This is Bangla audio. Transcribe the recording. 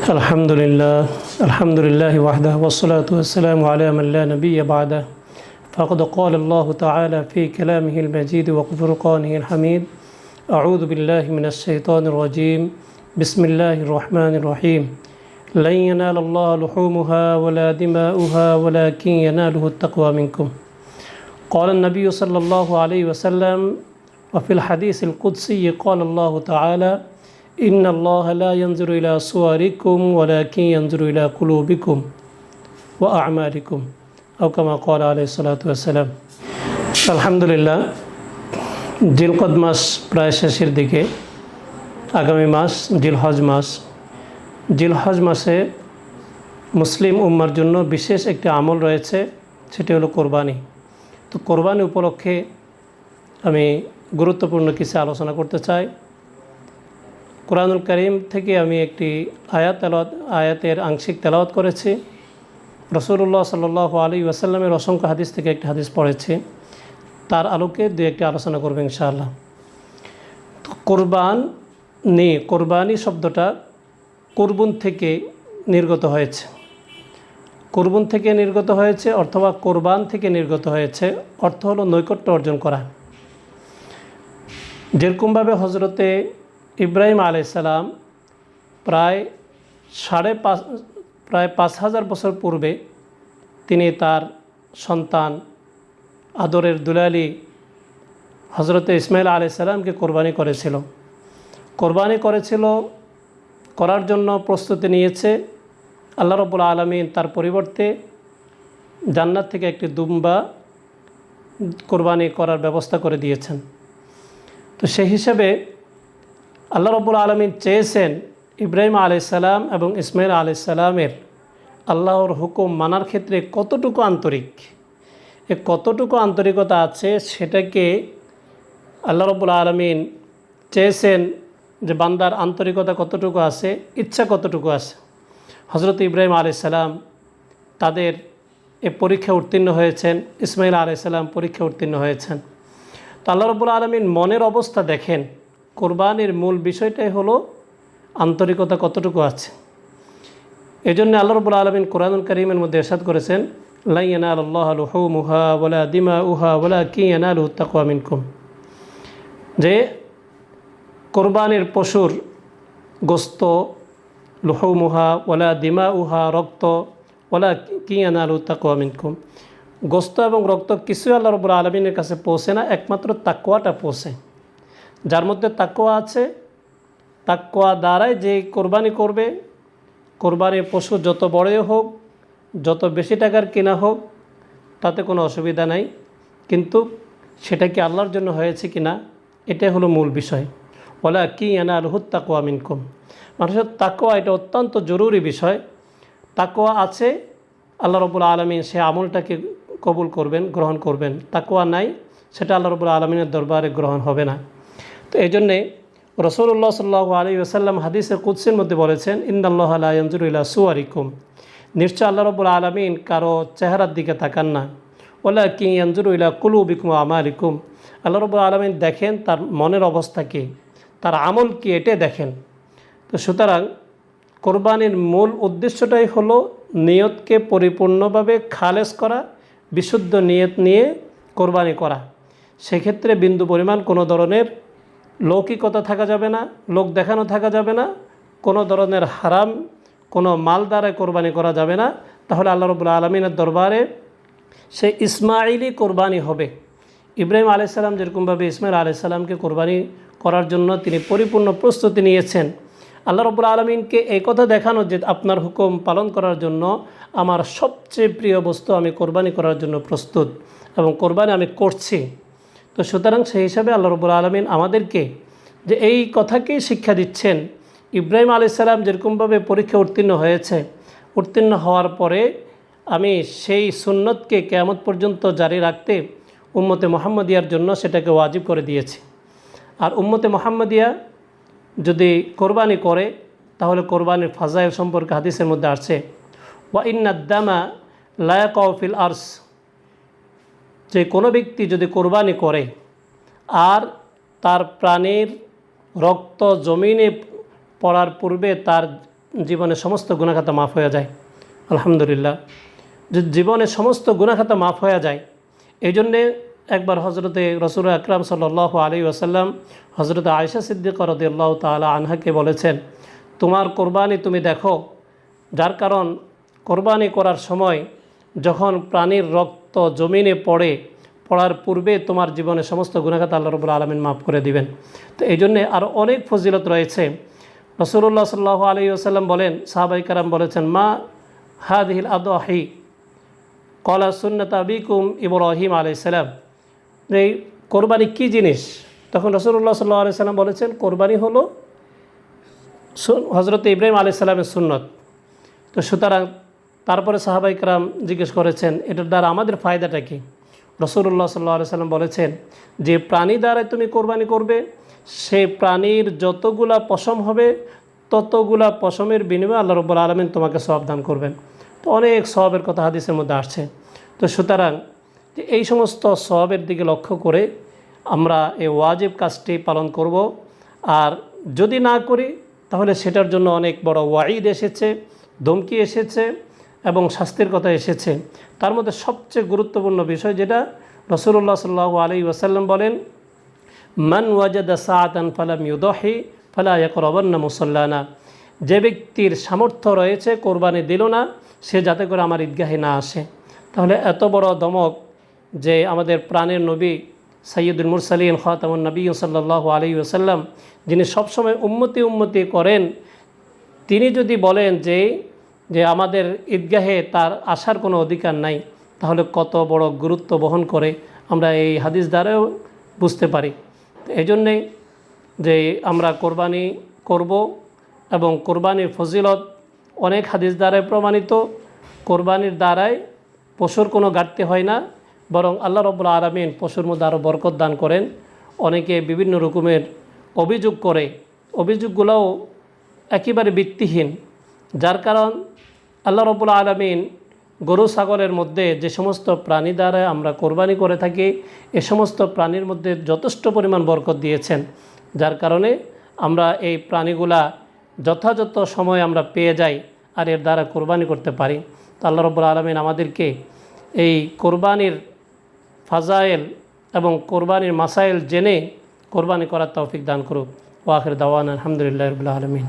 الحمد لله وحده والصلاة والسلام على من لا نبي بعده فقد قال الله تعالى في كلامه المجيد وفرقانه الحميد أعوذ بالله من الشيطان الرجيم بسم الله الرحمن الرحيم لن ينال الله لحومها ولا دماؤها ولكن يناله التقوى منكم قال النبي صلى الله عليه وسلم وفي الحديث القدسي قال الله تعالى إن الله لا ينظر إلى صوركم ولكن ينظر إلى قلوبكم وأعمالكم أو كما قال عليه الصلاة والسلام আলহামদুলিল্লাহ জিলকদ মাস প্রায় শেষের দিকে আগামী মাস জিলহজ মাসে মুসলিম উম্মার জন্য বিশেষ একটি আমল রয়েছে, সেটি হলো কোরবানি। তো কোরবানি উপলক্ষে আমি গুরুত্বপূর্ণ কিছু আলোচনা করতে চাই। কুরআনুল কারীম থেকে আমি একটি আয়াতের আংশিক তেলাওয়াত করেছি। রাসূলুল্লাহ সাল্লাল্লাহু আলাইহি ওয়াসাল্লামের অসংখ্য হাদিস থেকে একটি হাদিস পড়েছি, তার আলোকে দুই একটি আলোচনা করব ইনশাআল্লাহ। তো কোরবানি শব্দটা কুরবুন থেকে নির্গত হয়েছে, অথবা কোরবান থেকে নির্গত হয়েছে। অর্থ হলো নৈকট্য অর্জন করা। যেরকমভাবে হজরতে ইব্রাহিম আলাইহিস সালাম প্রায় ৫,০০০ বছর পূর্বে তিনি তার সন্তান আদরের দুলালি হজরতে ইসমাইল আলাইহিস সালামকে কোরবানি করেছিল, করার জন্য প্রস্তুতি নিয়েছে। আল্লাহ রাব্বুল আলামিন তার পরিবর্তে জান্নাত থেকে একটি দুম্বা কোরবানি করার ব্যবস্থা করে দিয়েছেন। তো সেই হিসাবে আল্লাহ রাব্বুল আলামিন চেয়েছেন ইব্রাহিম আলাইহিস সালাম এবং ইসমাইল আলাইহিস সালামের আল্লাহর হুকুম মানার ক্ষেত্রে কতটুকু আন্তরিকতা আছে, সেটাকে আল্লাহ রাব্বুল আলামিন চেয়েছেন যে বান্দার আন্তরিকতা কতটুকু আছে, ইচ্ছা কতটুকু আছে। হজরত ইব্রাহিম আলাইহিস সালাম তাদের এ পরীক্ষা উত্তীর্ণ হয়েছেন, ইসমাইল আলাইহিস সালাম পরীক্ষা উত্তীর্ণ হয়েছেন। তো আল্লাহ রাব্বুল আলামিন মনের অবস্থা দেখেন। কোরবানির মূল বিষয়টাই হলো আন্তরিকতা কতটুকু আছে। এই জন্য আল্লাহ রাব্বুল আলামিন কুরআনুল কারীমের মধ্যে ইরশাদ করেছেন, লা ইয়ানালুল্লাহু লুহুমুহা ওয়ালা দিমাউহা ওয়ালাকিন ইয়ানালুহু তাকওয়া মিনকুম, যে কোরবানির পশুর গোস্ত, লুহুমুহা ওয়ালা দিমাউহা রক্ত, ওয়ালাকিন ইয়ানালুহু তাকওয়া মিনকুম, গোস্ত এবং রক্ত কিছুই আল্লাহ রাব্বুল আলামিনের কাছে পৌঁছে না, একমাত্র তাকওয়াটা পৌঁছে। যার মধ্যে তাকওয়া আছে, তাকওয়া দ্বারাই যে কোরবানি করবে, কোরবানির পশু যত বড়ই হোক, যত বেশি টাকার কেনা হোক, তাতে কোনো অসুবিধা নাই, কিন্তু সেটা কি আল্লাহর জন্য হয়েছে কিনা, এটাই হলো মূল বিষয়। ওয়ালাকিন ইয়ানালুহু তাকওয়া মিনকুম, মানুষের তাকওয়া এটা অত্যন্ত জরুরি বিষয়। তাকওয়া আছে, আল্লাহ রাব্বুল আলামিন সে আমলটাকে কবুল করবেন, গ্রহণ করবেন। তাকওয়া নাই, সেটা আল্লাহ রাব্বুল আলামিনের দরবারে গ্রহণ হবে না। তো এই জন্যে রাসূলুল্লাহ সাল্লাল্লাহু আলাইহি ওয়াসাল্লাম হাদিসে কুদসির মধ্যে বলেছেন, ইন্নাল্লাহা লা ইয়ানজুরু ইলা সুওয়ারিকুম, নিশ্চয় আল্লাহ রাব্বুল আলামিন কারো চেহারার দিকে তাকান না। ওয়ালাকিন ইয়ানজুরু ইলা কুলুবিকুম ওয়া আমালিকুম, আল্লাহ রাব্বুল আলামিন দেখেন তার মনের অবস্থা কী, তার আমল কী, এটা দেখেন। তো সুতরাং কোরবানির মূল উদ্দেশ্যটাই হলো নিয়তকে পরিপূর্ণভাবে খালেস করা, বিশুদ্ধ নিয়ত নিয়ে কোরবানি করা। সেক্ষেত্রে বিন্দু পরিমাণ কোনো ধরনের লৌকিকতা থাকা যাবে না, লোক দেখানো থাকা যাবে না, কোনো ধরনের হারাম কোনো মাল দ্বারা কোরবানি করা যাবে না। তাহলে আল্লাহ রাব্বুল আলামিনের দরবারে সে ইসমাইলি কোরবানি হবে। ইব্রাহিম আলাইহিস সালাম যেরকমভাবে ইসমাইল আলাইহিস সালামকে কোরবানি করার জন্য তিনি পরিপূর্ণ প্রস্তুতি নিয়েছেন, আল্লাহ রাব্বুল আলামিনকে এই কথা দেখানো যে আপনার হুকুম পালন করার জন্য আমার সবচেয়ে প্রিয় বস্তু আমি কোরবানি করার জন্য প্রস্তুত এবং কোরবানি আমি করছি। তো সুতরাং সেই হিসাবে আল্লাহ রাব্বুল আলামিন আমাদেরকে যে এই কথাকেই শিক্ষা দিচ্ছেন, ইব্রাহিম আলাইহিস সালাম যেরকমভাবে পরীক্ষা উত্তীর্ণ হওয়ার পরে আমি সেই সুন্নতকে কিয়ামত পর্যন্ত জারি রাখতে উম্মতে মুহাম্মাদিয়ার জন্য সেটাকে ওয়াজিব করে দিয়েছি। আর উম্মতে মুহাম্মাদিয়া যদি কোরবানি করে, তাহলে কোরবানির ফাজাইল সম্পর্কে হাদিসের মধ্যে আসছে, ওয়া ইন্নাদ দামা লা ইয়াকাউ ফিল আরস, যে কোনো ব্যক্তি যদি কোরবানি করে আর তার প্রাণীর রক্ত জমিনে পড়ার পূর্বে তার জীবনের সমস্ত গুনাহ খাতা মাফ হয়ে যায়। আলহামদুলিল্লাহ, যে জীবনের সমস্ত গুনাহ খাতা মাফ হয়ে যায়। এই জন্যে একবার হজরতে রসুল আকরাম সাল্লাল্লাহু আলাইহি ওয়াসাল্লাম হজরত আয়েশা সিদ্দিকা রাদিয়াল্লাহু তাআলা আনহাকে বলেছেন, তোমার কোরবানি তুমি দেখো, যার কারণ কোরবানি করার সময় যখন প্রাণীর রক্ত জমিনে পড়ার পূর্বে তোমার জীবনে সমস্ত গুনাহ খাতা আল্লাহ রাব্বুল আলামিন মাফ করে দিবেন। তো এই জন্যে আরও অনেক ফজিলত রয়েছে। রাসূলুল্লাহ সাল্লাল্লাহু আলাইহি ওয়াসাল্লাম বলেন, সাহাবায়ে কেরাম বলেছেন, মা হাদিহিল আদহি কলা সুন্নাত আবিকুম ইব্রাহিম আলাইহিস সালাম, এই কোরবানি কী জিনিস? তখন রাসূলুল্লাহ সাল্লাল্লাহু আলাইহি ওয়াসাল্লাম বলেছেন, কোরবানি হলো হজরত ইব্রাহিম আলাইহিস সালামের সুন্নত। তো সুতরাং তারপরে সাহাবায়ে কেরাম জিজ্ঞেস করেছেন, এটার দ্বারা আমাদের ফায়দাটা কী? রাসূলুল্লাহ সাল্লাল্লাহু আলাইহি ওয়াসাল্লাম বলেছেন, যে প্রাণী দ্বারাই তুমি কোরবানি করবে, সে প্রাণীর যতগুলা পশম হবে ততগুলা পশমের বিনিময়ে আল্লাহ রাব্বুল আলামিন তোমাকে সওয়াব দান করবেন। তো অনেক সওয়াবের কথা হাদিসের মধ্যে আসছে। তো সুতরাং যে এই সমস্ত সওয়াবের দিকে লক্ষ্য করে আমরা এই ওয়াজিব কাজটি পালন করব। আর যদি না করি তাহলে সেটার জন্য অনেক বড় ওয়াঈদ এসেছে, ধমকি এসেছে এবং শাস্তির কথা এসেছে। তার মধ্যে সবচেয়ে গুরুত্বপূর্ণ বিষয় যেটা রাসূলুল্লাহ সাল্লাল্লাহু আলাইহি ওয়াসাল্লাম বলেন, মান ওয়াজাদা সাআতান ফালাম ইউদহি ফালা ইয়াকরাবান্না মুসাল্লানা, যে ব্যক্তির সামর্থ্য রয়েছে কোরবানি দিল না, সে যাতে করে আমার ঈদগাহে না আসে। তাহলে এত বড় দমক যে আমাদের প্রাণের নবী সাইয়্যিদুল মুরসালিন খাতামুন নবী সাল্লাল্লাহু আলাইহি ওয়াসাল্লাম, যিনি সবসময় উম্মতি করেন, তিনি যদি বলেন যে আমাদের ঈদগাহে তার আসার কোনো অধিকার নাই, তাহলে কত বড় গুরুত্ব বহন করে আমরা এই হাদিস দ্বারাও বুঝতে পারি। এই জন্যেই যে আমরা কোরবানি করব এবং কোরবানির ফজিলত অনেক হাদিস দ্বারাই প্রমাণিত। কোরবানির দ্বারাই পশুর কোনো ঘাটতি হয় না, বরং আল্লাহ রাব্বুল আলামিন পশুর মধ্যে আরও বরকত দান করেন। অনেকে বিভিন্ন রকমের অভিযোগ করে, অভিযোগগুলোও একেবারে ভিত্তিহীন, যার কারণ আল্লাহ রাব্বুল আলামিন গরু ছাগলের মধ্যে যে সমস্ত প্রাণী দ্বারা আমরা কোরবানি করে থাকি, এ সমস্ত প্রাণীর মধ্যে যথেষ্ট পরিমাণ বরকত দিয়েছেন, যার কারণে আমরা এই প্রাণীগুলা যথাযথ সময় আমরা পেয়ে যাই আর এর দ্বারা কোরবানি করতে পারি। তো আল্লাহ রাব্বুল আলামিন আমাদেরকে এই কোরবানির ফাজাইল এবং কোরবানির মাসাইল জেনে কোরবানি করার তৌফিক দান করুক। ওয়া আখির দাওয়ানা আলহামদুলিল্লাহি রাব্বিল আলামিন।